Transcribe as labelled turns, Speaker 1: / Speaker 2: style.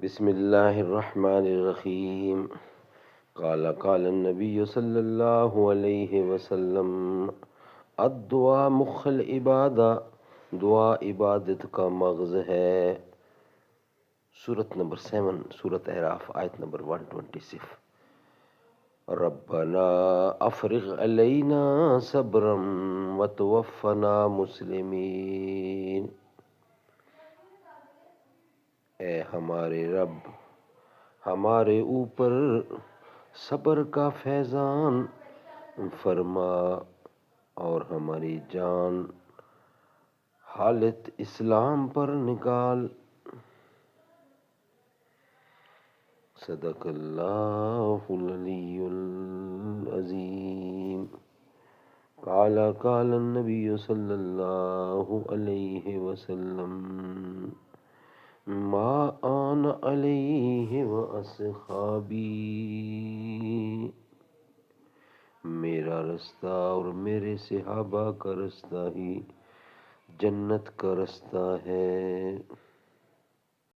Speaker 1: بسم اللہ الرحمن الرحیم۔ قال النبی صلی اللہ علیہ وسلم، الدعاء مخ العبادہ، دعا عبادت کا مغز ہے۔ سورت نمبر 7، سورت اعراف، آیت نمبر 126۔ ربنا افرغ علینا صبرا وتوفنا مسلمین۔ اے ہمارے رب، ہمارے اوپر صبر کا فیضان فرما اور ہماری جان حالت اسلام پر نکال۔ صدق اللہ العلی العظیم۔ قال النبی صلی اللہ علیہ وسلم، ما آن علیہ واصحابی، میرا رستہ اور میرے صحابہ کا رستہ ہی جنت کا رستہ ہے۔